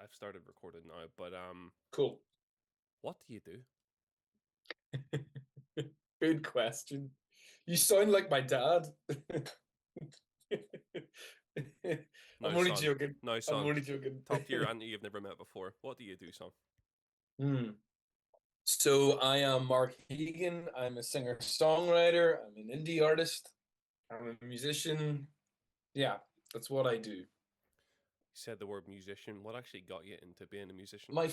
I've started recording now, but Cool. what do you do? Good question. You sound like my dad. No, I'm only son. joking. No, I'm son. only joking. Talk to your auntie you've never met before. What do you do, son? So I am Mark Hegan. I'm a singer-songwriter. I'm an indie artist. I'm a musician. Yeah, that's what I do. You said the word musician. What actually got you into being a musician? My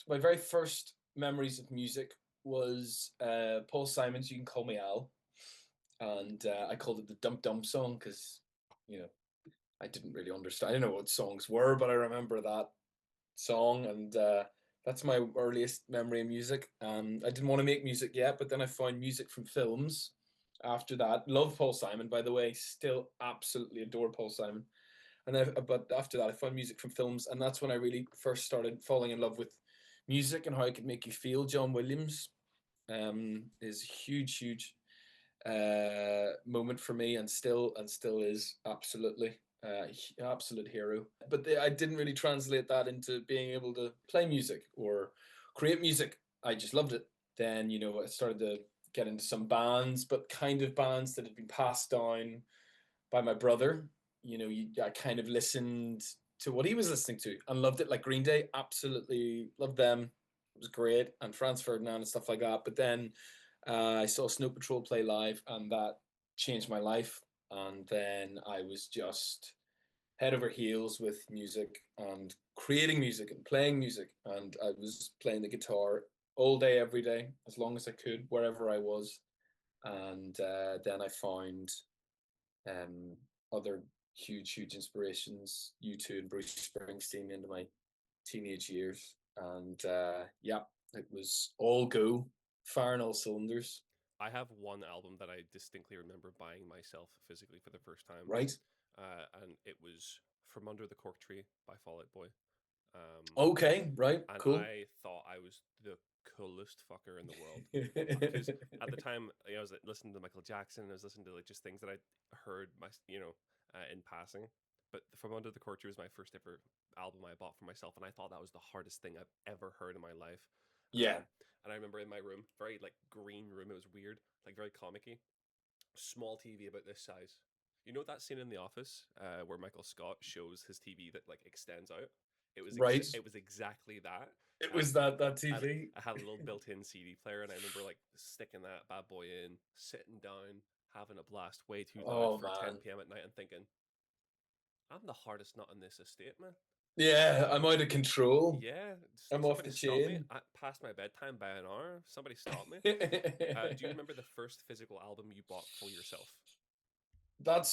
very first memories of music was Paul Simon's "You Can Call Me Al," and I called it the Dum Dum song because, you know, I didn't really understand. I didn't know what songs were, but I remember that song, and that's my earliest memory of music. I didn't want to make music yet, but then I found music from films. After that, love Paul Simon, by the way. Still absolutely adore Paul Simon. But after that, I found music from films, and that's when I really first started falling in love with music and how it could make you feel. John Williams is a huge moment for me, and still is absolutely absolute hero. But I didn't really translate that into being able to play music or create music. I just loved it. Then, I started to get into some bands, but kind of bands that had been passed down by my brother. I kind of listened to what he was listening to and loved it. Like Green Day, absolutely loved them. It was great, and Franz Ferdinand and stuff like that. But then I saw Snow Patrol play live, and that changed my life. And then I was just head over heels with music and creating music and playing music. And I was playing the guitar all day, every day, as long as I could, wherever I was. And then I found other huge inspirations, U2 and Bruce Springsteen, into my teenage years. And yeah, it was all go, firing all cylinders. I have one album that I distinctly remember buying myself physically for the first time. Right. And it was From Under the Cork Tree by Fall Out Boy. Okay, right, and cool. I thought I was the coolest fucker in the world because at the time, I was listening to Michael Jackson, and I was listening to just things that I heard in passing. But From Under the Cork Tree was my first ever album I bought for myself, and I thought that was the hardest thing I've ever heard in my life. Yeah. And I remember in my room, very green room, it was weird, very comic-y, small TV about this size. You know that scene in The Office where Michael Scott shows his TV that extends out? It was right. It was exactly that. It was that TV. I had a little built-in CD player, and I remember sticking that bad boy in, sitting down, having a blast, way too loud for 10 p.m. at night, and thinking, I'm the hardest nut in this estate, man. Yeah, I'm out of control. Yeah, I'm off the chain. Past my bedtime by an hour. Somebody stop me. Do you remember the first physical album you bought for yourself? That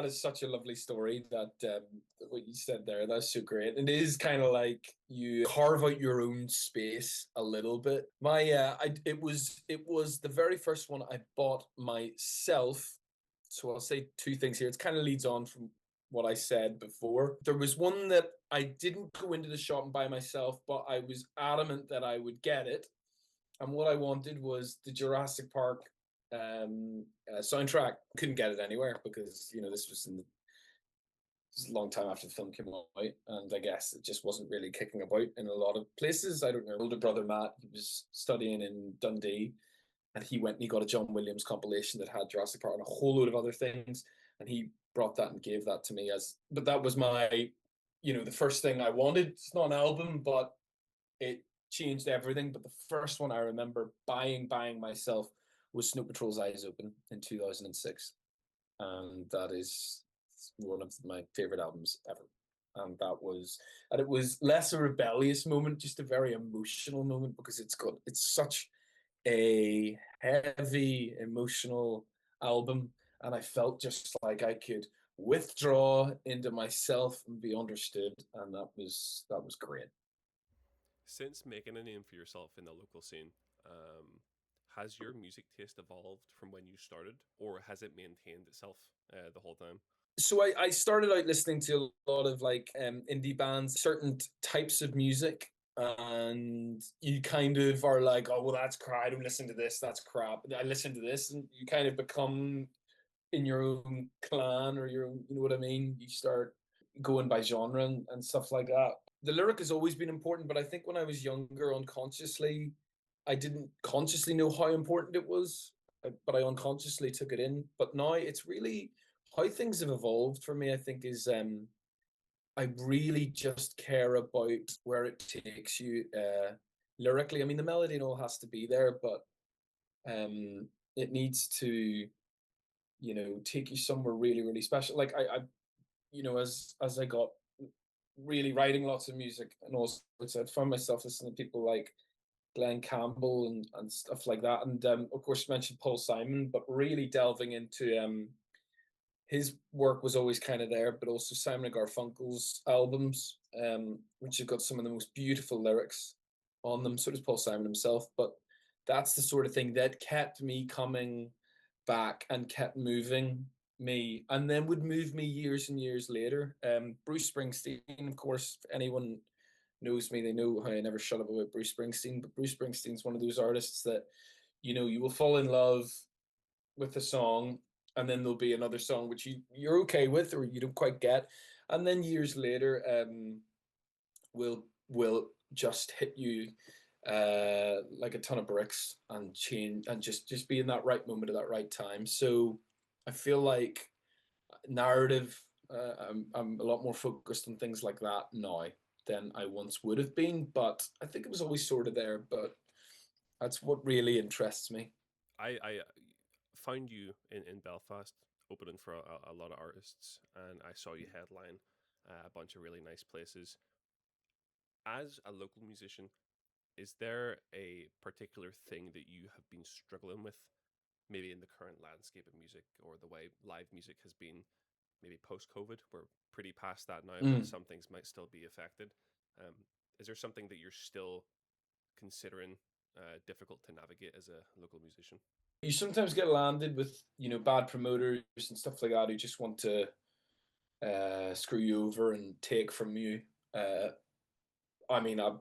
is such a lovely story. That what you said there, that's so great. It is kind of like you carve out your own space a little bit. It was the very first one I bought myself. So I'll say two things here. It kind of leads on from what I said before. There was one that I didn't go into the shop and buy myself, but I was adamant that I would get it. And what I wanted was the Jurassic Park soundtrack. Couldn't get it anywhere because this was a long time after the film came out, and I guess it just wasn't really kicking about in a lot of places. I don't know. Older brother Matt, he was studying in Dundee, and he went and he got a John Williams compilation that had Jurassic Park and a whole load of other things, and he brought that and gave that to me but that was my, the first thing I wanted. It's not an album, but it changed everything. But the first one I remember buying myself was Snow Patrol's Eyes Open in 2006. And that is one of my favorite albums ever. And it was less a rebellious moment, just a very emotional moment, because it's such a heavy emotional album. And I felt just like I could withdraw into myself and be understood. And that was great. Since making a name for yourself in the local scene, has your music taste evolved from when you started, or has it maintained itself the whole time? So I started out listening to a lot of indie bands, certain types of music, and you kind of are like, oh, well, that's crap. I don't listen to this. That's crap. I listen to this, and you kind of become in your own clan or your own, you know what I mean? You start going by genre and stuff like that. the lyric has always been important, but I think when I was younger, unconsciously, I didn't consciously know how important it was, but I unconsciously took it in. But now it's really how things have evolved for me, I think, is I really just care about where it takes you lyrically. I mean, the melody and all has to be there, but it needs to, take you somewhere really, really special. Like as I got really writing lots of music and all sorts, I'd found myself listening to people like Glenn Campbell and stuff like that. And of course, you mentioned Paul Simon, but really delving into his work was always kind of there, but also Simon and Garfunkel's albums, which have got some of the most beautiful lyrics on them. So does Paul Simon himself. But that's the sort of thing that kept me coming back and kept moving me, and then would move me years and years later. Bruce Springsteen, of course, if anyone knows me, they know how I never shut up about Bruce Springsteen. But Bruce Springsteen's one of those artists that, you will fall in love with a song, and then there'll be another song which you're okay with or you don't quite get, and then years later will just hit you like a ton of bricks and change and just be in that right moment at that right time. So I feel like narrative, I'm a lot more focused on things like that now than I once would have been, but I think it was always sort of there. But that's what really interests me. I found you in Belfast opening for a lot of artists, and I saw you headline a bunch of really nice places. As a local musician, is there a particular thing that you have been struggling with, maybe in the current landscape of music or the way live music has been, maybe post COVID? We're pretty past that now, but Mm. some things might still be affected. Um, is there something that you're still considering difficult to navigate as a local musician? You sometimes get landed with bad promoters and stuff like that who just want to screw you over and take from you. Uh, I mean, I've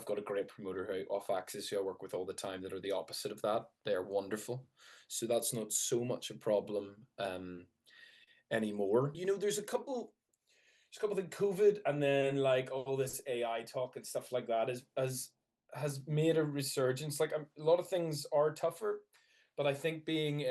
got a great promoter who off axis who I work with all the time that are the opposite of that. They're wonderful, so that's not so much a problem anymore. There's a couple things, COVID, and then like all this AI talk and stuff like that has made a resurgence. Like a lot of things are tougher, but I think being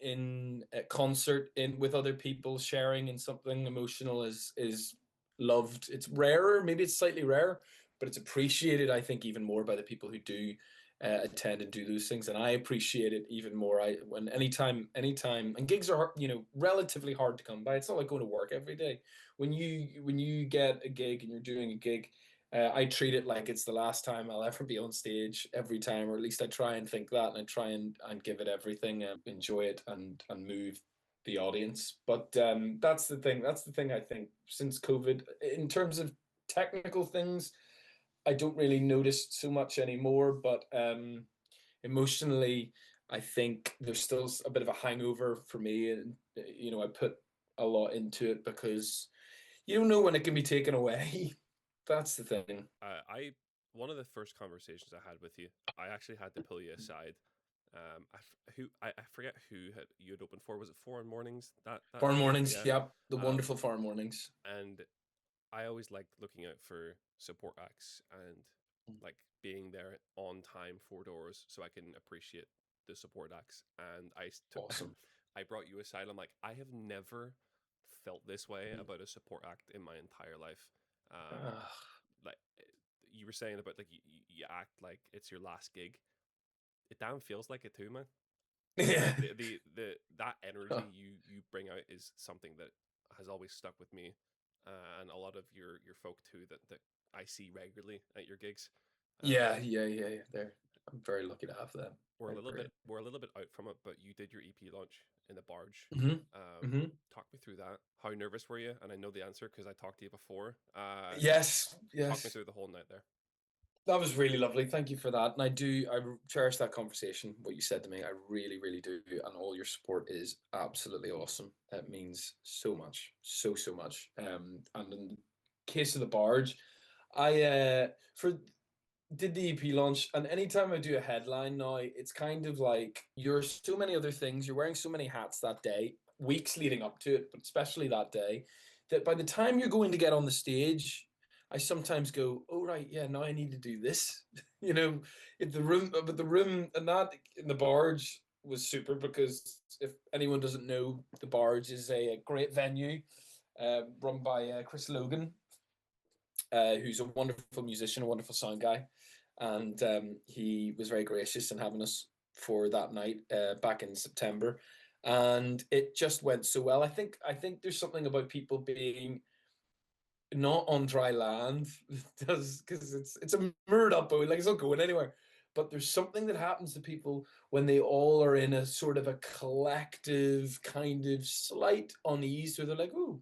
in a concert in with other people, sharing in something emotional is loved. It's rarer, maybe it's slightly rare, but it's appreciated, I think, even more by the people who do attend and do those things, and I appreciate it even more. When anytime, and gigs are relatively hard to come by. It's not like going to work every day. When you get a gig and you're doing a gig, I treat it like it's the last time I'll ever be on stage every time, or at least I try and think that, and I try and give it everything and enjoy it and move the audience. But that's the thing. That's the thing I think since COVID, in terms of technical things, I don't really notice so much anymore. But emotionally, I think there's still a bit of a hangover for me, and I put a lot into it because you don't know when it can be taken away. That's the thing. I One of the first conversations I had with you, I actually had to pull you aside. I forget who you had opened for. Was it Foreign Mornings that Farm night? mornings, Yeah. yep, the Um, wonderful farm mornings. and I always like looking out for support acts and like being there on time for doors so I can appreciate the support acts. And Awesome. I brought you aside. I'm like, I have never felt this way about a support act in my entire life. Um, Ah, like you were saying about like you act like it's your last gig. It damn feels like it too, man. yeah. That energy you bring out is something that has always stuck with me, and a lot of your folk too that I see regularly at your gigs. Yeah, Um, yeah, yeah, yeah. There, I'm very lucky to have them. They're great. we're a little bit out from it, but you did your EP launch in the Barge. Hmm. Hmm. Talk me through that. How nervous were you? And I know the answer because I talked to you before. Yes, Talk me yes. through the whole night there. That was really lovely. Thank you for that. And I cherish that conversation, what you said to me. I really, really do. And all your support is absolutely awesome. It means so much, so much. And in the case of the Barge, I for did the EP launch, and anytime I do a headline now, it's kind of like you're so many other things. You're wearing so many hats that day, weeks leading up to it, but especially that day, that by the time you're going to get on the stage, I sometimes go, oh right, yeah, now I need to do this. You know, if the room, but the room and that in the barge was super, because if anyone doesn't know, the barge is a great venue run by Chris Logan, who's a wonderful musician, a wonderful sound guy, and he was very gracious in having us for that night back in September, and it just went so well. I think there's something about people being not on dry land does, because it's a moored up boat, like it's not going anywhere. But there's something that happens to people when they all are in a sort of a collective kind of slight unease, where they're like, "Oh,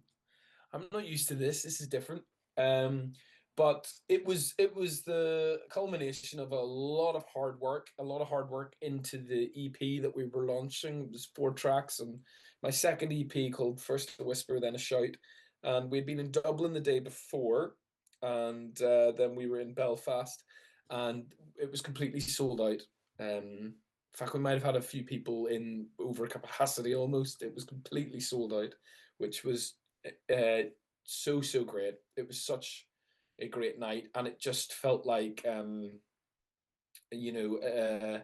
I'm not used to this. This is different." Um, but it was the culmination of a lot of hard work into the EP that we were launching. It was 4 tracks, and my second EP called First a Whisper, Then a Shout. And we'd been in Dublin the day before, and then we were in Belfast, and it was completely sold out. In fact, we might have had a few people in over capacity almost. It was completely sold out, which was uh, so great. It was such a great night, and it just felt like you know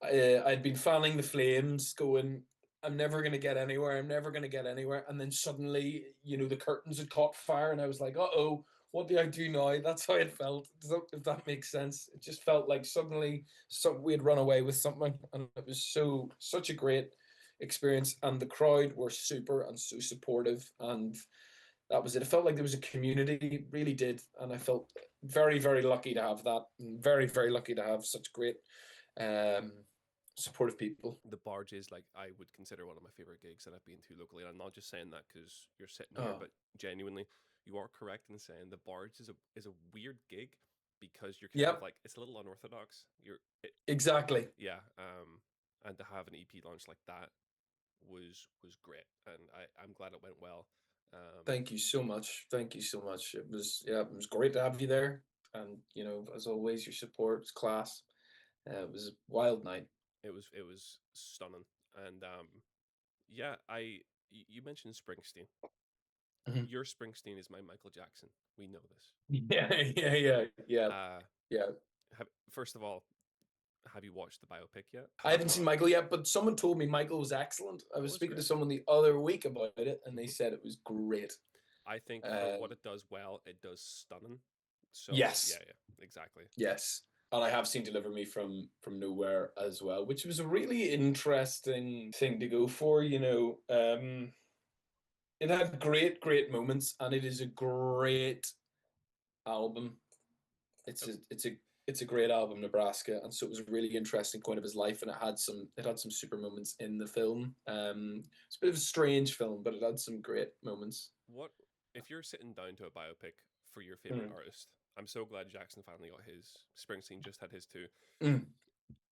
I'd been fanning the flames, going, I'm never going to get anywhere. I'm never going to get anywhere. And then suddenly, the curtains had caught fire, and I was like, uh-oh, what do I do now? That's how it felt. If that makes sense. It just felt like suddenly we had run away with something, and it was such a great experience. And the crowd were super and so supportive, and that was it. It felt like there was a community, it really did. And I felt very, very lucky to have that, and very, very lucky to have such great um, supportive people. The barge is like, I would consider one of my favorite gigs that I've been to locally. And I'm not just saying that because you're sitting here, Oh, but genuinely, you are correct in saying the barge is a weird gig, because you're kind of yep, like, it's a little unorthodox. exactly. Yeah, and to have an EP launch like that was great, and I'm glad it went well. Thank you so much. Thank you so much. It was great to have you there. And, as always, your support was class. It was a wild night. It was stunning, and yeah, you mentioned Springsteen. Mhm. Your Springsteen is my Michael Jackson. We know this. Yeah, yeah, yeah, Uh, yeah. first of all, have you watched the biopic yet? I Have haven't seen not. Michael yet, but someone told me Michael was excellent. I Oh, was it's speaking to great. someone the other week about it, and they Hmm. said it was great. I think for Um, what it does well, it does stunning. So yeah, yes, yeah, exactly. yes. And I have seen Deliver Me from Nowhere as well, which was a really interesting thing to go for. It had great moments, and it is a great album. It's Oh, a it's a it's a great album, Nebraska, and so it was a really interesting point of his life, and it had some super moments in the film. It's a bit of a strange film, but it had some great moments. what if you're sitting down to a biopic for your favorite Mm. artist? I'm so glad Jackson finally got his. Springsteen just had his too. Mm.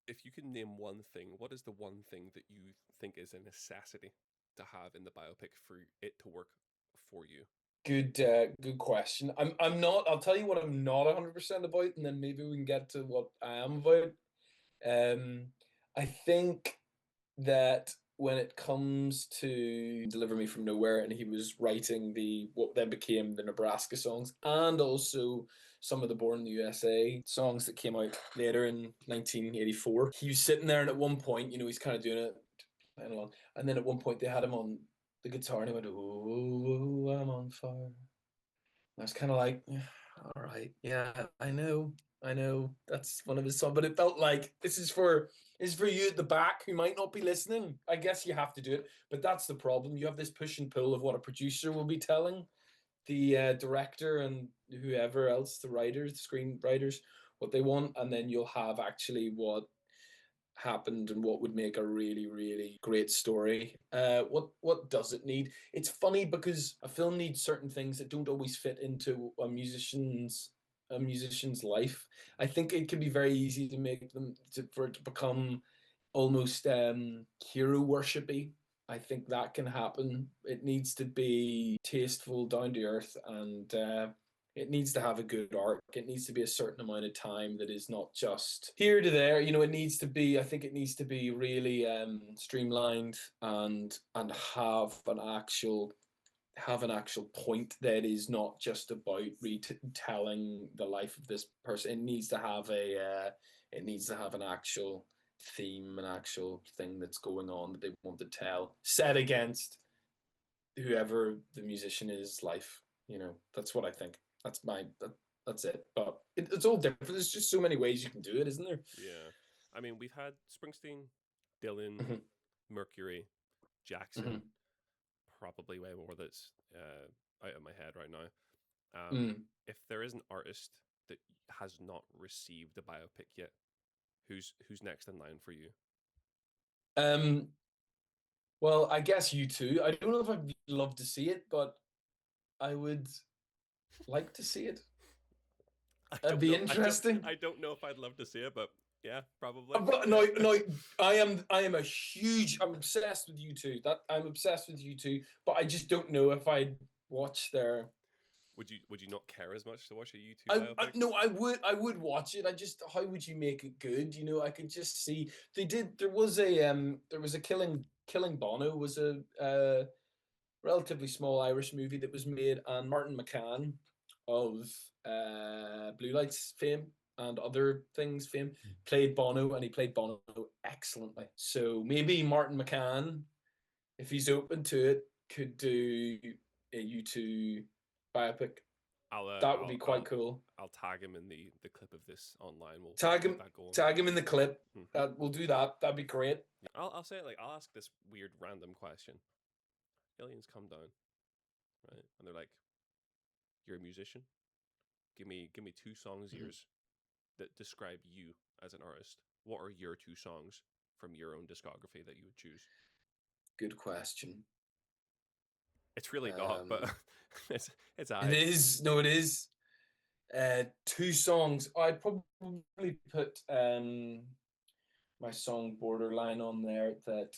If you can name one thing, what is the one thing that you think is a necessity to have in the biopic for it to work for you? Good question. I'm not. I'll tell you what I'm not 100% about, and then maybe we can get to what I am about. Um, I think that when it comes to Deliver Me from Nowhere, and he was writing the what then became the Nebraska songs, and also some of the Born in the USA songs that came out later in 1984. He was sitting there, and at one point, he's kind of doing it, and then at one point they had him on the guitar, and he went, "Oh, I'm on fire." I was kind of like, "Yeah, all right, yeah, I know, that's one of his songs," but it felt like this is for you at the back who might not be listening. I guess you have to do it, but that's the problem. You have this push and pull of what a producer will be telling the director and whoever else, the writers, the screenwriters, what they want, and then you'll have actually what happened and what would make a really really great story. What does it need? It's funny because a film needs certain things that don't always fit into a musician's life. I think it can be very easy to make them for it to become almost hero worshipy. I think that can happen. It needs to be tasteful, down to earth, and it needs to have a good arc. It needs to be a certain amount of time that is not just here to there. It needs to be. I think it needs to be really streamlined and have an actual have an actual point that is not just about retelling the life of this person. It needs to have it needs to have an actual theme, an actual thing that's going on that they want to tell, set against whoever the musician is life. That's what I think. That's it. But it's all different. There's just so many ways you can do it, isn't there? Yeah. I mean, we've had Springsteen, Dylan, Mhm, Mercury, Jackson, mhm, probably way more that's out of my head right now. mm. If there is an artist that has not received a biopic yet, who's next in line for you? Um, well, I guess U2. I don't know if I'd love to see it, but I would like to see it. I That'd don't be know. interesting. I don't know if I'd love to see it, but yeah, probably. But no, no, I am a huge. I'm obsessed with U2. I'm obsessed with U2, but I just don't know if I'd watch their. Would you not care as much to watch a YouTube I biopic? no, I would watch it. I just how would you make it good? I could just see they did. There was a Killing Bono was a relatively small Irish movie that was made, and Martin McCann of Blue Lights fame and other things fame played Bono, and he played Bono excellently. So maybe Martin McCann, if he's open to it, could do a U2 biopic. I'll uh, That would I'll be quite I'll cool. I'll tag him in the clip of this online. We'll Tag keep him, that going. tag him in the clip. Hmm. We'll do that. That'd be great. I'll say it like I'll ask this weird random question. Aliens come down, right? And they're like, "You're a musician. Give me two songs of Mhm. yours that describe you as an artist. What are your two songs from your own discography that you would choose?" Good question. It's really not, but Um, it's it I. is. No, it is. Two songs. I'd probably put my song Borderline on there that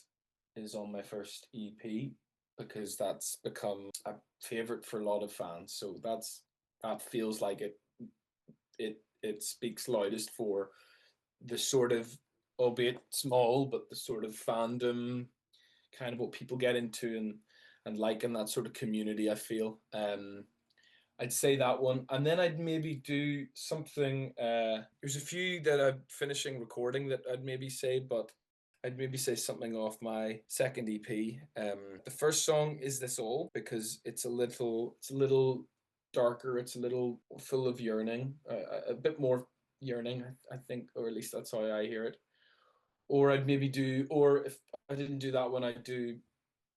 is on my first EP, because that's become a favorite for a lot of fans. So that feels like it speaks loudest for the sort of, albeit small, but the sort of fandom, kind of what people get into and like in that sort of community, I feel. I'd say that one, and then I'd maybe do something. There's a few that I'm finishing recording that I'd maybe say, but I'd maybe say something off my second EP. The first song is "This All" because it's a little darker. It's a little full of yearning, a bit more yearning, I think, or at least that's how I hear it. Or I'd maybe do, or if I didn't do that one, I'd do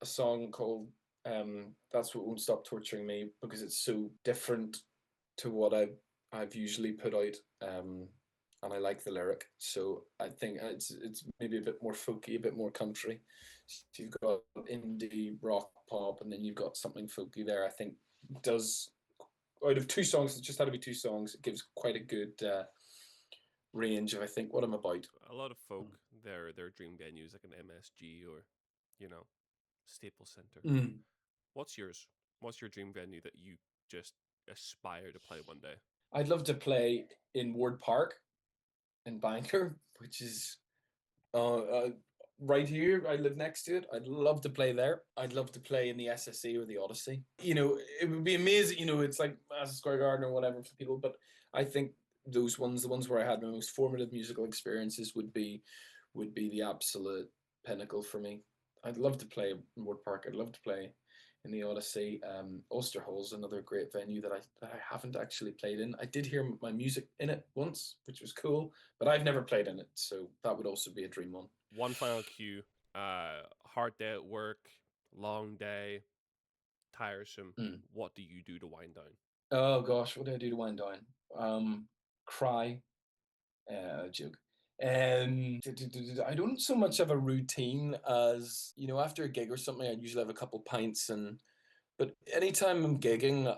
a song called "That's What Won't Stop Torturing Me" because it's so different to what I've usually put out, and I like the lyric. So I think it's maybe a bit more folky, a bit more country. So you've got indie rock pop, and then you've got something folky there. I think does, out of two songs, it just had to be two songs. It gives quite a good range of, I think, what I'm about. A lot of folk, their dream venues like an MSG or, you know, Staples Center. Mm. What's yours? What's your dream venue that you just aspire to play one day? I'd love to play in Ward Park in Bangor, which is right here. I live next to it. I'd love to play there. I'd love to play in the SSE or the Odyssey. It would be amazing. It's like Madison Square Garden or whatever for people, but I think those ones, the ones where I had my most formative musical experiences, would be the absolute pinnacle for me. I'd love to play in Ward Park. I'd love to play in the Odyssey. Ulster Hall's another great venue that I haven't actually played in. I did hear my music in it once, which was cool, but I've never played in it, so that would also be a dream one. One final cue. Hard day at work, long day, tiresome. Mm. What do you do to wind down? Oh gosh, what do I do to wind down? Cry. Joke. I don't so much have a routine as, after a gig or something, I usually have a couple pints, but anytime I'm gigging,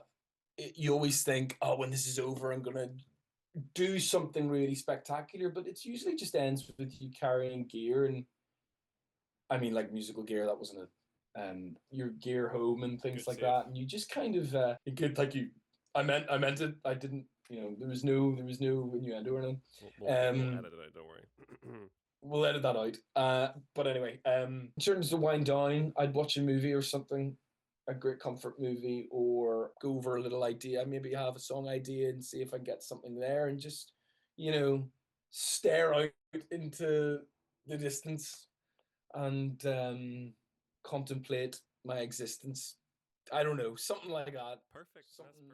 you always think, oh, when this is over, I'm gonna do something really spectacular, but it's usually just ends with you carrying gear, and I mean, like, musical gear. That wasn't your gear home and things Good like save. that, and you just kind of good. Thank you. I meant it. I didn't. There was no innuendo or anything. We'll Um, edit it out. Don't worry. we'll edit that out. But anyway, in terms of wind down, I'd watch a movie or something. a great comfort movie, or go over a little idea. Maybe have a song idea and see if I get something there, and just, stare out into the distance and contemplate my existence. I don't know, something like that. Perfect. That's Something